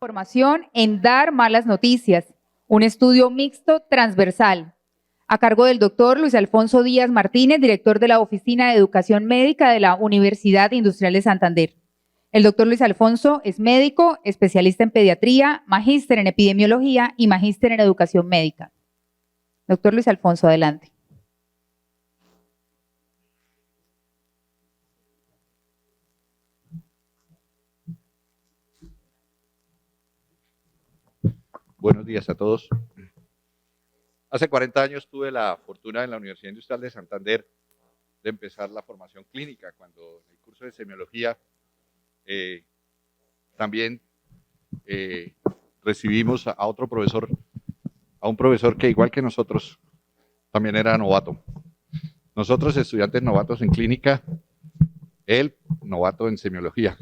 Formación en dar malas noticias, un estudio mixto transversal, a cargo del doctor Luis Alfonso Díaz Martínez, director de la Oficina de Educación Médica de la Universidad Industrial de Santander. El doctor Luis Alfonso es médico, especialista en pediatría, magíster en epidemiología y magíster en educación médica. Doctor Luis Alfonso, adelante. Buenos días a todos. Hace 40 años tuve la fortuna en la Universidad Industrial de Santander de empezar la formación clínica, cuando en el curso de semiología también recibimos a otro profesor, a un profesor que igual que nosotros también era novato. Nosotros estudiantes novatos en clínica, él novato en semiología.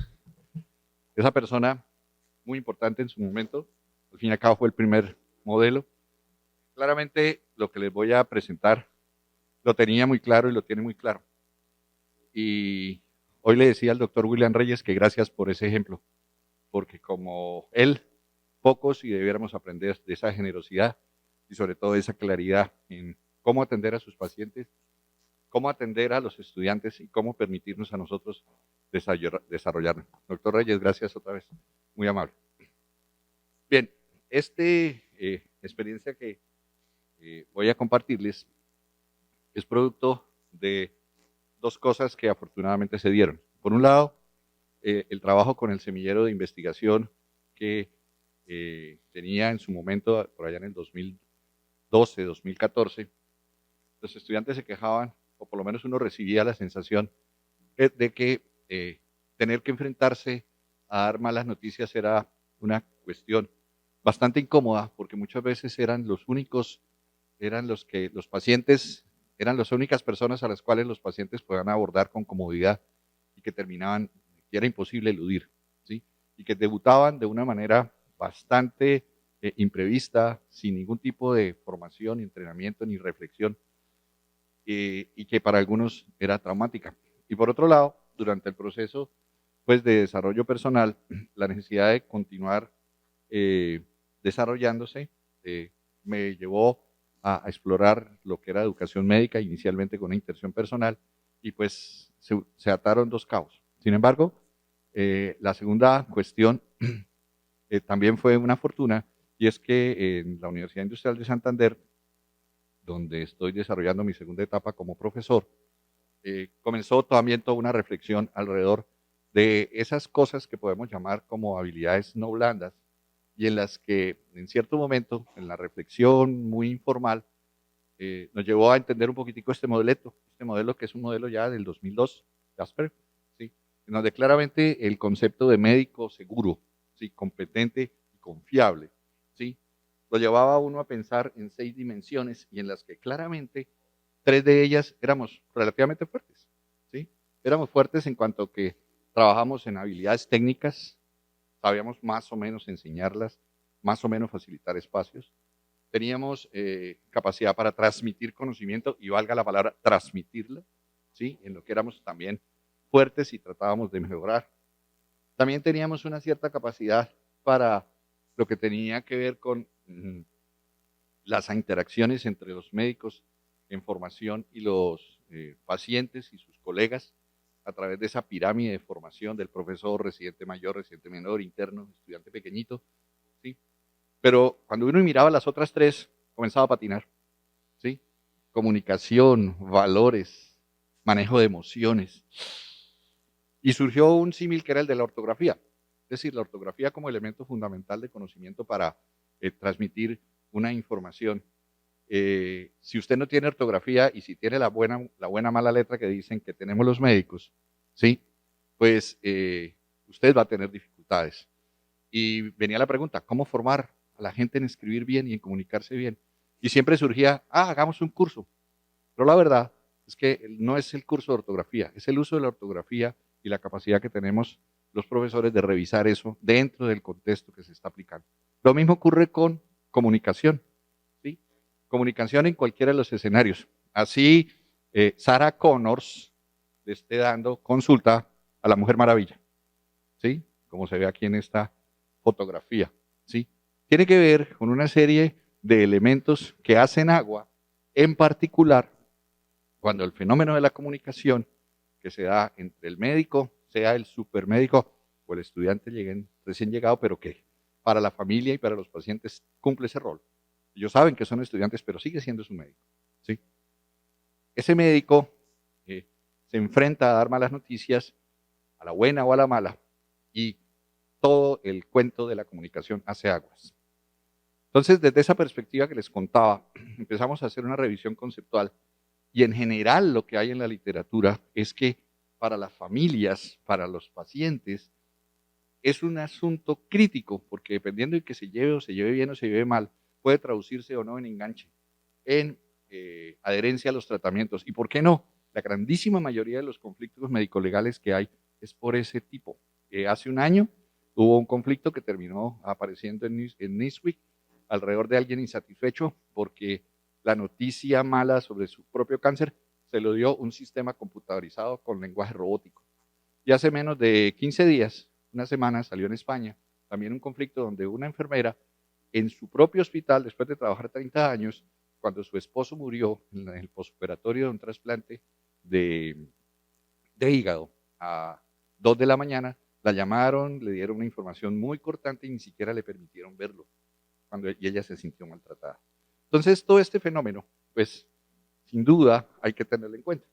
Esa persona muy importante en su momento, al fin y al cabo fue el primer modelo. Claramente lo que les voy a presentar lo tenía muy claro y lo tiene muy claro. Y hoy le decía al doctor William Reyes que gracias por ese ejemplo, porque como él, pocos y debiéramos aprender de esa generosidad y sobre todo de esa claridad en cómo atender a sus pacientes, cómo atender a los estudiantes y cómo permitirnos a nosotros desarrollarnos. Doctor Reyes, gracias otra vez, muy amable. Bien, experiencia que voy a compartirles es producto de dos cosas que afortunadamente se dieron. Por un lado, el trabajo con el semillero de investigación que tenía en su momento, por allá en el 2012, 2014, los estudiantes se quejaban, o por lo menos uno recibía la sensación de que tener que enfrentarse a dar malas noticias era una cuestión bastante incómoda, porque muchas veces eran los pacientes, eran las únicas personas a las cuales los pacientes podían abordar con comodidad y que terminaban, que era imposible eludir, ¿sí? Y que debutaban de una manera bastante imprevista, sin ningún tipo de formación, ni entrenamiento, ni reflexión, y que para algunos era traumática. Y por otro lado, durante el proceso pues, de desarrollo personal, la necesidad de continuar desarrollándose me llevó a explorar lo que era educación médica, inicialmente con una intención personal, y pues se ataron dos cabos. Sin embargo, la segunda cuestión también fue una fortuna, y es que en la Universidad Industrial de Santander, donde estoy desarrollando mi segunda etapa como profesor, comenzó también toda una reflexión alrededor de esas cosas que podemos llamar como habilidades no blandas, y en las que en cierto momento, en la reflexión muy informal, nos llevó a entender un poquitico este modelo que es un modelo ya del 2002, Jasper, ¿sí? En donde claramente el concepto de médico seguro, ¿sí? Competente y confiable, ¿sí? Lo llevaba a uno a pensar en 6 dimensiones y en las que claramente 3 de ellas éramos relativamente fuertes, ¿sí? Éramos fuertes en cuanto a que trabajamos en habilidades técnicas, sabíamos más o menos enseñarlas, más o menos facilitar espacios. Teníamos capacidad para transmitir conocimiento, y valga la palabra transmitirlo, ¿sí? En lo que éramos también fuertes y tratábamos de mejorar. También teníamos una cierta capacidad para lo que tenía que ver con las interacciones entre los médicos en formación y los pacientes y sus colegas, a través de esa pirámide de formación del profesor, residente mayor, residente menor, interno, estudiante pequeñito, ¿sí? Pero cuando uno miraba las otras 3, comenzaba a patinar, ¿sí? Comunicación, valores, manejo de emociones. Y surgió un símil que era el de la ortografía. Es decir, la ortografía como elemento fundamental de conocimiento para transmitir una información. Si usted no tiene ortografía y si tiene la buena mala letra que dicen que tenemos los médicos, ¿sí? Pues usted va a tener dificultades. Y venía la pregunta, ¿cómo formar a la gente en escribir bien y en comunicarse bien? Y siempre surgía, hagamos un curso. Pero la verdad es que no es el curso de ortografía, es el uso de la ortografía y la capacidad que tenemos los profesores de revisar eso dentro del contexto que se está aplicando. Lo mismo ocurre con comunicación, ¿sí? Comunicación en cualquiera de los escenarios. Así, Sarah Connors le esté dando consulta a la Mujer Maravilla, ¿sí? Como se ve aquí en esta fotografía, ¿sí? Tiene que ver con una serie de elementos que hacen agua, en particular cuando el fenómeno de la comunicación que se da entre el médico, sea el supermédico o el estudiante recién llegado, pero que para la familia y para los pacientes cumple ese rol. Ellos saben que son estudiantes, pero sigue siendo su médico, ¿sí? Ese médico se enfrenta a dar malas noticias, a la buena o a la mala, y todo el cuento de la comunicación hace aguas. Entonces, desde esa perspectiva que les contaba, empezamos a hacer una revisión conceptual y en general lo que hay en la literatura es que para las familias, para los pacientes, es un asunto crítico, porque dependiendo de que se lleve o se lleve bien o se lleve mal, puede traducirse o no en enganche, en adherencia a los tratamientos. ¿Y por qué no? La grandísima mayoría de los conflictos médico-legales que hay es por ese tipo. Hace un año hubo un conflicto que terminó apareciendo en Newsweek alrededor de alguien insatisfecho porque la noticia mala sobre su propio cáncer se lo dio un sistema computadorizado con lenguaje robótico. Y hace menos de 15 días, una semana, salió en España también un conflicto donde una enfermera en su propio hospital, después de trabajar 30 años, cuando su esposo murió en el postoperatorio de un trasplante de hígado a 2 de la mañana, la llamaron, le dieron una información muy cortante y ni siquiera le permitieron verlo, y ella se sintió maltratada. Entonces, todo este fenómeno, pues, sin duda hay que tenerlo en cuenta.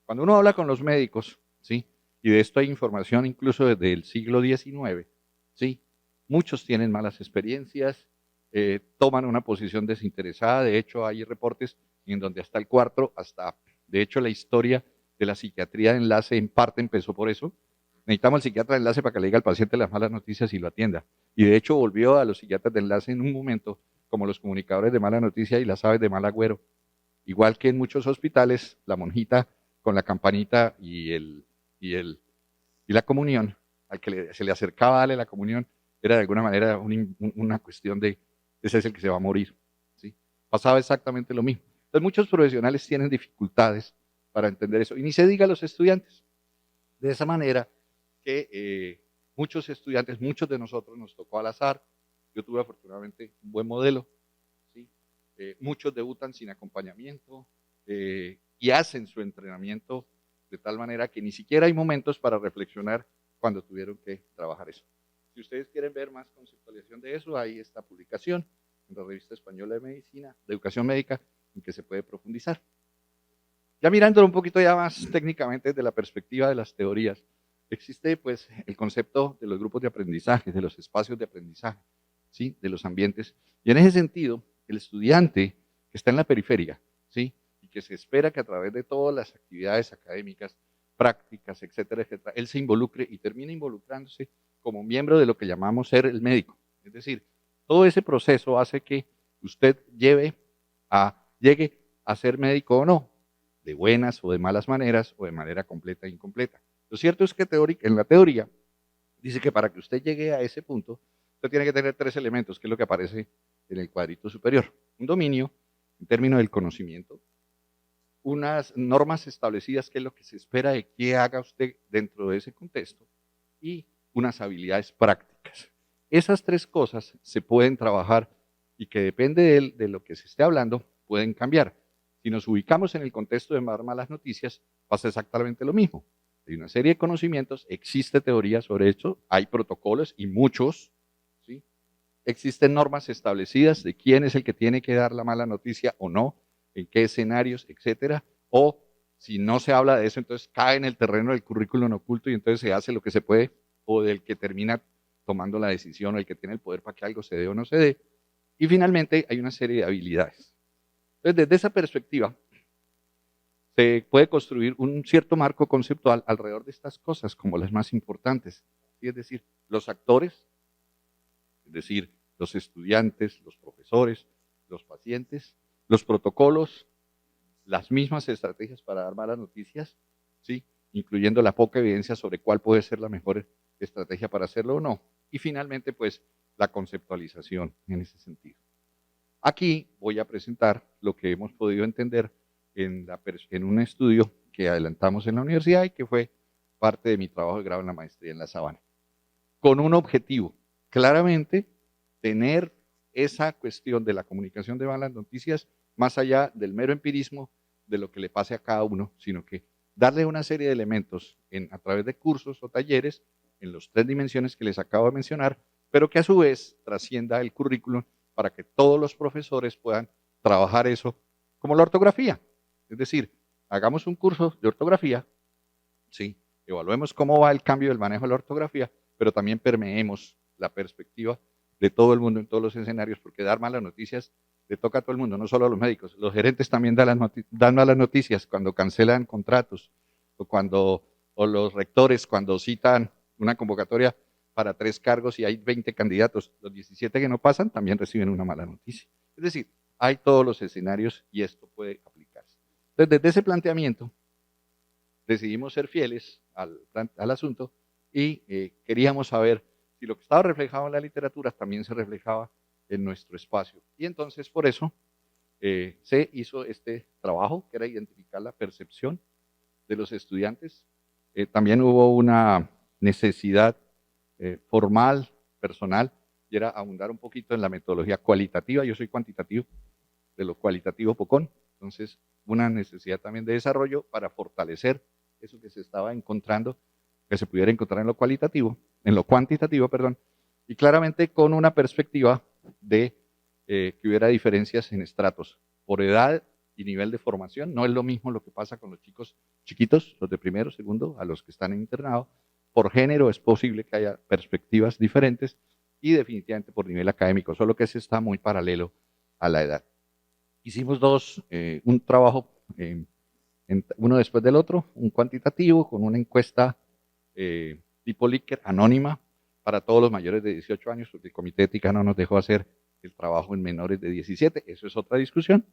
Cuando uno habla con los médicos, ¿sí? Y de esto hay información incluso desde el siglo XIX, ¿sí? Muchos tienen malas experiencias, toman una posición desinteresada. De hecho, hay reportes en donde hasta el cuarto, de hecho, la historia de la psiquiatría de enlace en parte empezó por eso. Necesitamos al psiquiatra de enlace para que le diga al paciente las malas noticias y lo atienda. Y de hecho volvió a los psiquiatras de enlace en un momento como los comunicadores de mala noticia y las aves de mal agüero. Igual que en muchos hospitales, la monjita con la campanita y la comunión, al que se le acercaba a darle la comunión, era de alguna manera una cuestión de, ese es el que se va a morir, ¿sí? Pasaba exactamente lo mismo. Entonces muchos profesionales tienen dificultades para entender eso, y ni se diga a los estudiantes. De esa manera que muchos estudiantes, muchos de nosotros nos tocó al azar. Yo tuve afortunadamente un buen modelo, ¿sí? Muchos debutan sin acompañamiento y hacen su entrenamiento de tal manera que ni siquiera hay momentos para reflexionar cuando tuvieron que trabajar eso. Si ustedes quieren ver más conceptualización de eso, hay esta publicación en la Revista Española de Medicina, de Educación Médica, en que se puede profundizar. Ya mirándolo un poquito ya más técnicamente desde la perspectiva de las teorías, existe pues el concepto de los grupos de aprendizaje, de los espacios de aprendizaje, ¿sí? De los ambientes. Y en ese sentido, el estudiante que está en la periferia, ¿sí? Y que se espera que a través de todas las actividades académicas, prácticas, etcétera, etcétera, él se involucre y termine involucrándose como miembro de lo que llamamos ser el médico. Es decir, todo ese proceso hace que usted llegue a ser médico o no, de buenas o de malas maneras o de manera completa e incompleta. Lo cierto es que en la teoría dice que para que usted llegue a ese punto, usted tiene que tener 3 elementos, que es lo que aparece en el cuadrito superior. Un dominio en términos del conocimiento, unas normas establecidas, que es lo que se espera de que haga usted dentro de ese contexto, y unas habilidades prácticas. Esas 3 cosas se pueden trabajar y que depende de lo que se esté hablando, pueden cambiar. Si nos ubicamos en el contexto de dar malas noticias, pasa exactamente lo mismo. Hay una serie de conocimientos, existe teoría sobre esto, hay protocolos y muchos, ¿sí? Existen normas establecidas de quién es el que tiene que dar la mala noticia o no, en qué escenarios, etcétera. O si no se habla de eso, entonces cae en el terreno del currículum oculto y entonces se hace lo que se puede, o del que termina tomando la decisión o el que tiene el poder para que algo se dé o no se dé. Y finalmente hay una serie de habilidades. Entonces, desde esa perspectiva, se puede construir un cierto marco conceptual alrededor de estas cosas como las más importantes. ¿Sí? Es decir, los actores, es decir, los estudiantes, los profesores, los pacientes, los protocolos, las mismas estrategias para dar malas noticias, ¿sí? Incluyendo la poca evidencia sobre cuál puede ser la mejor estrategia para hacerlo o no. Y finalmente, pues, la conceptualización en ese sentido. Aquí voy a presentar lo que hemos podido entender en un estudio que adelantamos en la universidad y que fue parte de mi trabajo de grado en la maestría en La Sabana, con un objetivo claramente tener esa cuestión de la comunicación de malas noticias más allá del mero empirismo de lo que le pase a cada uno, sino que darle una serie de elementos a través de cursos o talleres en las 3 dimensiones que les acabo de mencionar, pero que a su vez trascienda el currículum para que todos los profesores puedan trabajar eso como la ortografía. Es decir, hagamos un curso de ortografía, ¿sí? Evaluemos cómo va el cambio del manejo de la ortografía, pero también permeemos la perspectiva de todo el mundo en todos los escenarios, porque dar malas noticias le toca a todo el mundo, no solo a los médicos. Los gerentes también dan malas noticias cuando cancelan contratos o los rectores cuando citan una convocatoria para 3 cargos y hay 20 candidatos. Los 17 que no pasan también reciben una mala noticia. Es decir, hay todos los escenarios y esto puede aplicarse. Entonces, desde ese planteamiento, decidimos ser fieles al asunto y queríamos saber si lo que estaba reflejado en la literatura también se reflejaba en nuestro espacio. Y entonces, por eso, se hizo este trabajo, que era identificar la percepción de los estudiantes. También hubo una necesidad formal, personal, y era abundar un poquito en la metodología cualitativa. Yo soy cuantitativo, de lo cualitativo pocón, entonces una necesidad también de desarrollo para fortalecer eso que se estaba encontrando, que se pudiera encontrar en lo cualitativo, en lo cuantitativo, perdón, y claramente con una perspectiva de que hubiera diferencias en estratos por edad y nivel de formación. No es lo mismo lo que pasa con los chicos chiquitos, los de primero, segundo, a los que están en internado. Por género es posible que haya perspectivas diferentes y definitivamente por nivel académico, solo que ese está muy paralelo a la edad. Hicimos un trabajo, uno después del otro, un cuantitativo con una encuesta tipo Likert, anónima, para todos los mayores de 18 años, porque el Comité de Ética no nos dejó hacer el trabajo en menores de 17, eso es otra discusión.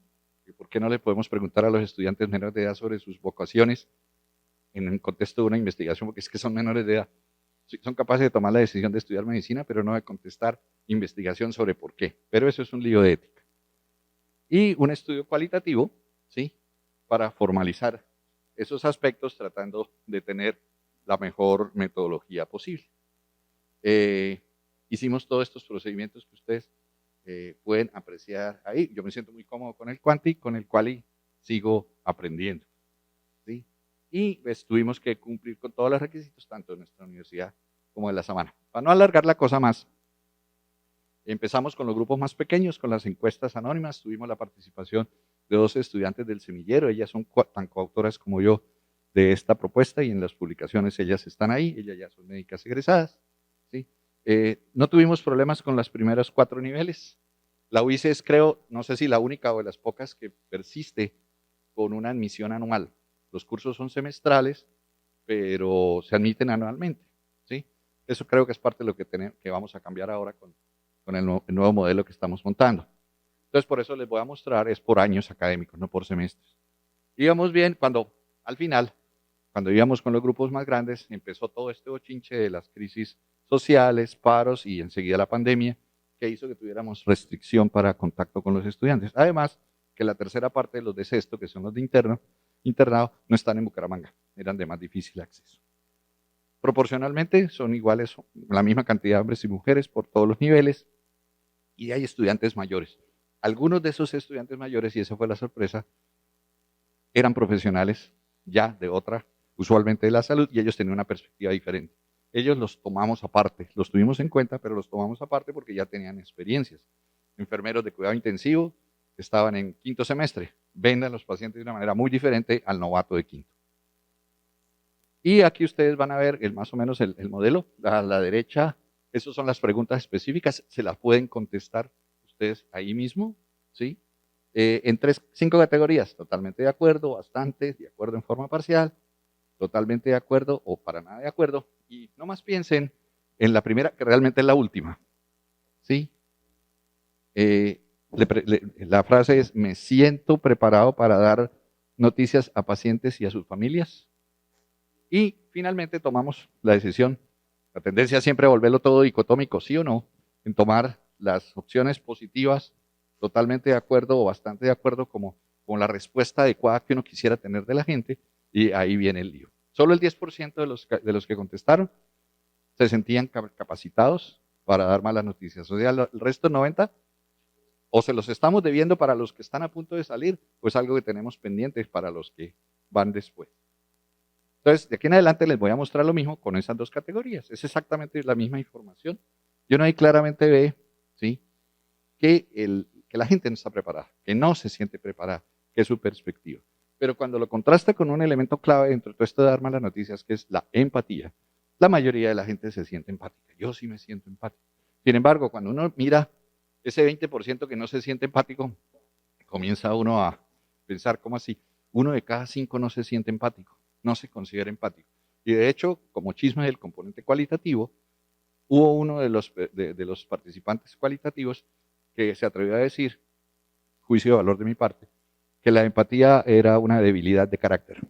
¿Por qué no le podemos preguntar a los estudiantes menores de edad sobre sus vocaciones en el contexto de una investigación? Porque es que son menores de edad. Son capaces de tomar la decisión de estudiar medicina, pero no de contestar investigación sobre por qué. Pero eso es un lío de ética. Y un estudio cualitativo, ¿sí? Para formalizar esos aspectos tratando de tener la mejor metodología posible. Hicimos todos estos procedimientos que ustedes pueden apreciar ahí. Yo me siento muy cómodo con el Quanti, con el Quali sigo aprendiendo, ¿sí? Y pues tuvimos que cumplir con todos los requisitos, tanto de nuestra universidad como de la Sabana. Para no alargar la cosa más, empezamos con los grupos más pequeños, con las encuestas anónimas, tuvimos la participación de 2 estudiantes del semillero, ellas son tan coautoras como yo de esta propuesta y en las publicaciones ellas están ahí, ellas ya son médicas egresadas, ¿sí? No tuvimos problemas con los primeros 4 niveles. La UICE es, creo, no sé si la única o de las pocas que persiste con una admisión anual. Los cursos son semestrales, pero se admiten anualmente, ¿sí? Eso creo que es parte de lo que vamos a cambiar ahora con el nuevo modelo que estamos montando. Entonces, por eso les voy a mostrar, es por años académicos, no por semestres. Íbamos bien cuando, al final, cuando íbamos con los grupos más grandes, empezó todo este bochinche de las crisis sociales, paros y enseguida la pandemia, que hizo que tuviéramos restricción para contacto con los estudiantes. Además, que la tercera parte de los de sexto, que son los de internado, no están en Bucaramanga, eran de más difícil acceso. Proporcionalmente son iguales, la misma cantidad de hombres y mujeres por todos los niveles, y hay estudiantes mayores. Algunos de esos estudiantes mayores, y esa fue la sorpresa, eran profesionales ya de otra, usualmente de la salud, y ellos tenían una perspectiva diferente. Ellos los tomamos aparte, los tuvimos en cuenta, pero los tomamos aparte porque ya tenían experiencias. Enfermeros de cuidado intensivo estaban en 5º semestre, ven a los pacientes de una manera muy diferente al novato de 5º. Y aquí ustedes van a ver más o menos el modelo. A la derecha, esas son las preguntas específicas, se las pueden contestar ustedes ahí mismo, ¿sí? En 5 categorías, totalmente de acuerdo, bastante, de acuerdo en forma parcial, totalmente de acuerdo o para nada de acuerdo. Y no más piensen en la primera, que realmente es la última, ¿sí? La frase es, me siento preparado para dar noticias a pacientes y a sus familias. Y finalmente tomamos la decisión, la tendencia siempre a volverlo todo dicotómico, sí o no, en tomar las opciones positivas, totalmente de acuerdo o bastante de acuerdo como con la respuesta adecuada que uno quisiera tener de la gente, y ahí viene el lío. Solo el 10% de los que contestaron se sentían capacitados para dar malas noticias. O sea, el resto 90 o se los estamos debiendo para los que están a punto de salir, o es algo que tenemos pendientes para los que van después. Entonces, de aquí en adelante les voy a mostrar lo mismo con esas dos categorías. Es exactamente la misma información. Y uno ahí claramente ve, ¿sí?, que la gente no está preparada, que no se siente preparada, que es su perspectiva. Pero cuando lo contrasta con un elemento clave dentro de todo esto de dar malas noticias, que es la empatía, la mayoría de la gente se siente empática. Yo sí me siento empático. Sin embargo, cuando uno mira ese 20% que no se siente empático, comienza uno a pensar, ¿cómo así? 1 de cada 5 no se siente empático, no se considera empático. Y de hecho, como chisme del componente cualitativo, hubo uno de los participantes cualitativos que se atrevió a decir, juicio de valor de mi parte, que la empatía era una debilidad de carácter.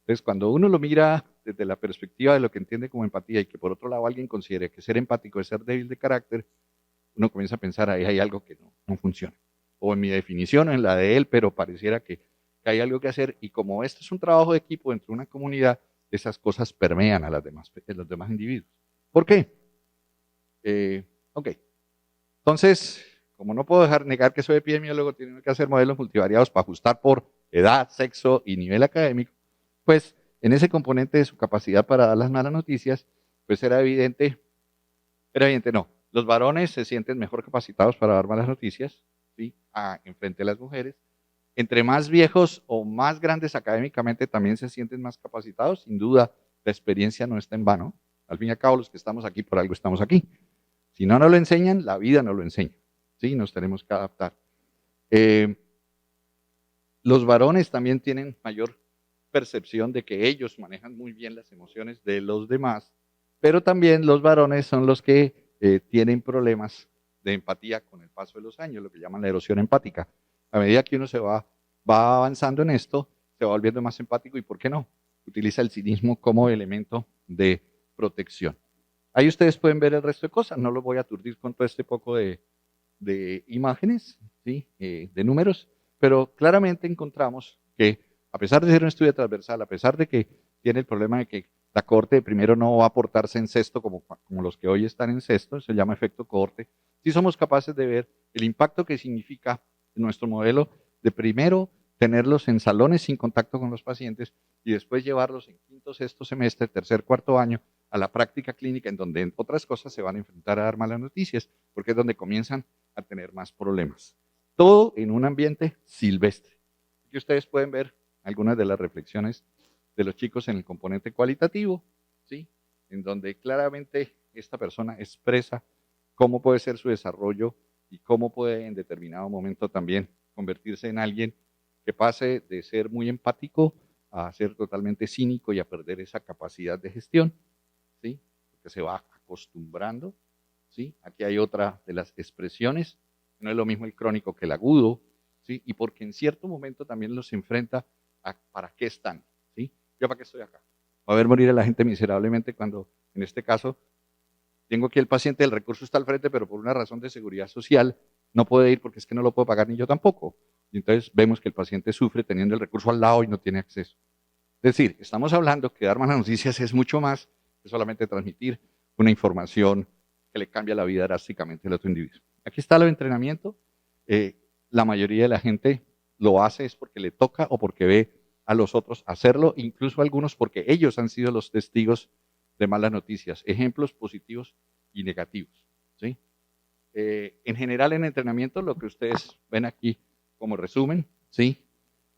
Entonces, cuando uno lo mira desde la perspectiva de lo que entiende como empatía y que por otro lado alguien considere que ser empático es ser débil de carácter, uno comienza a pensar, ahí hay algo que no funciona. O en mi definición o en la de él, pero pareciera que hay algo que hacer. Y como esto es un trabajo de equipo dentro de una comunidad, esas cosas permean a los demás individuos. ¿Por qué? Ok. Entonces, como no puedo negar que soy epidemiólogo, tiene que hacer modelos multivariados para ajustar por edad, sexo y nivel académico, pues en ese componente de su capacidad para dar las malas noticias, pues era evidente no, los varones se sienten mejor capacitados para dar malas noticias, ¿sí?, en frente de las mujeres. Entre más viejos o más grandes académicamente también se sienten más capacitados, sin duda la experiencia no está en vano. Al fin y al cabo, los que estamos aquí por algo estamos aquí. Si no nos lo enseñan, la vida nos lo enseña, ¿sí? Nos tenemos que adaptar. Los varones también tienen mayor percepción de que ellos manejan muy bien las emociones de los demás, pero también los varones son los que tienen problemas de empatía con el paso de los años, lo que llaman la erosión empática. A medida que uno va avanzando en esto, se va volviendo más empático y, ¿por qué no?, utiliza el cinismo como elemento de protección. Ahí ustedes pueden ver el resto de cosas, no los voy a aturdir con todo este poco de imágenes, ¿sí?, de números, pero claramente encontramos que a pesar de ser un estudio transversal, a pesar de que tiene el problema de que la cohorte de primero no va a aportarse en sexto como los que hoy están en sexto, se llama efecto cohorte, sí somos capaces de ver el impacto que significa en nuestro modelo de primero tenerlos en salones sin contacto con los pacientes y después llevarlos en quinto, sexto semestre, tercer, cuarto año a la práctica clínica, en donde en otras cosas se van a enfrentar a dar malas noticias, porque es donde comienzan a tener más problemas. Todo en un ambiente silvestre. Aquí ustedes pueden ver algunas de las reflexiones de los chicos en el componente cualitativo, ¿sí?, en donde claramente esta persona expresa cómo puede ser su desarrollo y cómo puede en determinado momento también convertirse en alguien que pase de ser muy empático a ser totalmente cínico y a perder esa capacidad de gestión, ¿sí?, porque se va acostumbrando, ¿sí? Aquí hay otra de las expresiones, no es lo mismo el crónico que el agudo, ¿sí?, y porque en cierto momento también los enfrenta a para qué están, ¿sí? Yo para qué estoy acá. Va a ver morir a la gente miserablemente cuando, en este caso, tengo aquí el paciente, el recurso está al frente, pero por una razón de seguridad social no puede ir porque es que no lo puedo pagar ni yo tampoco. Y entonces vemos que el paciente sufre teniendo el recurso al lado y no tiene acceso. Es decir, estamos hablando que dar malas noticias es mucho más que solamente transmitir una información que le cambia la vida drásticamente al otro individuo. Aquí está el entrenamiento. La mayoría de la gente lo hace es porque le toca o porque ve a los otros hacerlo, incluso algunos porque ellos han sido los testigos de malas noticias, ejemplos positivos y negativos, ¿sí? En general en entrenamiento, lo que ustedes ven aquí como resumen, ¿sí?,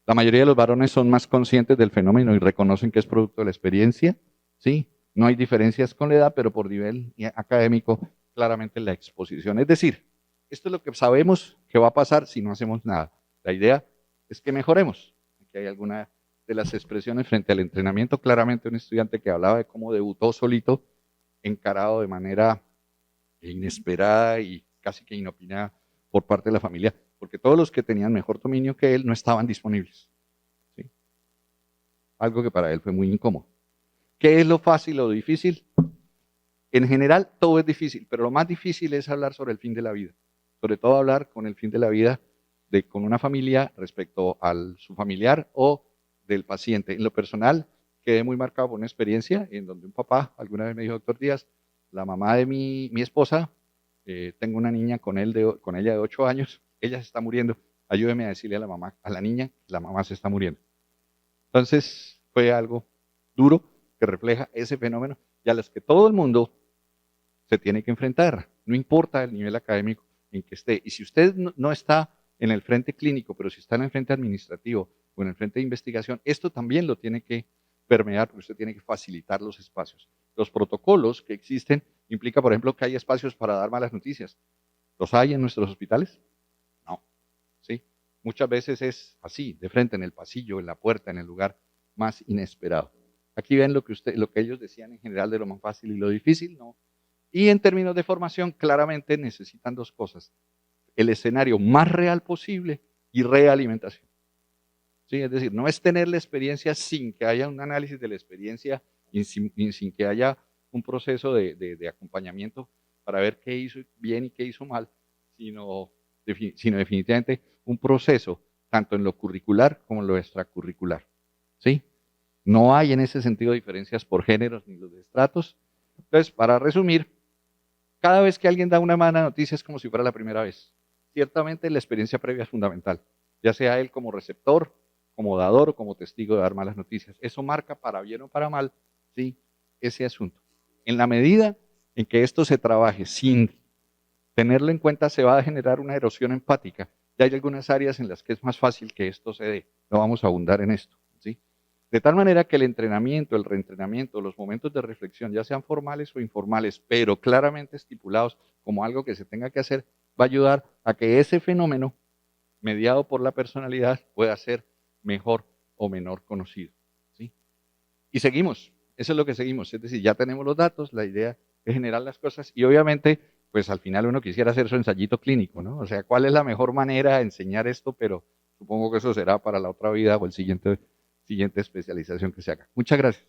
la mayoría de los varones son más conscientes del fenómeno y reconocen que es producto de la experiencia, ¿sí? No hay diferencias con la edad, pero por nivel académico, claramente la exposición. Es decir, esto es lo que sabemos que va a pasar si no hacemos nada. La idea es que mejoremos. Aquí hay alguna de las expresiones frente al entrenamiento. Claramente un estudiante que hablaba de cómo debutó solito, encarado de manera inesperada y casi que inopinada por parte de la familia, porque todos los que tenían mejor dominio que él no estaban disponibles, ¿sí? Algo que para él fue muy incómodo. ¿Qué es lo fácil o lo difícil? En general todo es difícil, pero lo más difícil es hablar sobre el fin de la vida, sobre todo hablar con el fin de la vida con una familia respecto a su familiar o del paciente. En lo personal quedé muy marcado por una experiencia en donde un papá alguna vez me dijo, doctor Díaz, la mamá de mi esposa, tengo una niña con ella de 8 años, ella se está muriendo, ayúdeme a decirle a la mamá, a la niña, la mamá se está muriendo. Entonces fue algo duro que refleja ese fenómeno y a los que todo el mundo se tiene que enfrentar, no importa el nivel académico en que esté. Y si usted no está en el frente clínico, pero si está en el frente administrativo o en el frente de investigación, esto también lo tiene que permear, porque usted tiene que facilitar los espacios. Los protocolos que existen implica, por ejemplo, que hay espacios para dar malas noticias. ¿Los hay en nuestros hospitales? No. ¿Sí? Muchas veces es así, de frente, en el pasillo, en la puerta, en el lugar más inesperado. Aquí ven lo que ellos decían en general de lo más fácil y lo difícil, ¿no? Y en términos de formación, claramente necesitan dos cosas: el escenario más real posible y realimentación. ¿Sí? Es decir, no es tener la experiencia sin que haya un análisis de la experiencia y sin que haya un proceso de acompañamiento para ver qué hizo bien y qué hizo mal, sino definitivamente un proceso tanto en lo curricular como en lo extracurricular. ¿Sí? No hay en ese sentido diferencias por géneros ni los de estratos. Entonces, para resumir, cada vez que alguien da una mala noticia es como si fuera la primera vez. Ciertamente la experiencia previa es fundamental, ya sea él como receptor, como dador o como testigo de dar malas noticias. Eso marca para bien o para mal, ¿sí?, ese asunto. En la medida en que esto se trabaje sin tenerlo en cuenta, se va a generar una erosión empática. Ya hay algunas áreas en las que es más fácil que esto se dé. No vamos a abundar en esto, ¿sí? De tal manera que el entrenamiento, el reentrenamiento, los momentos de reflexión, ya sean formales o informales, pero claramente estipulados como algo que se tenga que hacer, va a ayudar a que ese fenómeno, mediado por la personalidad, pueda ser mejor o menor conocido, ¿sí? Y seguimos, eso es lo que seguimos, es decir, ya tenemos los datos, la idea es generar las cosas y obviamente, pues al final uno quisiera hacer su ensayito clínico, ¿no? O sea, ¿cuál es la mejor manera de enseñar esto? Pero supongo que eso será para la otra vida o el siguiente especialización que se haga. Muchas gracias.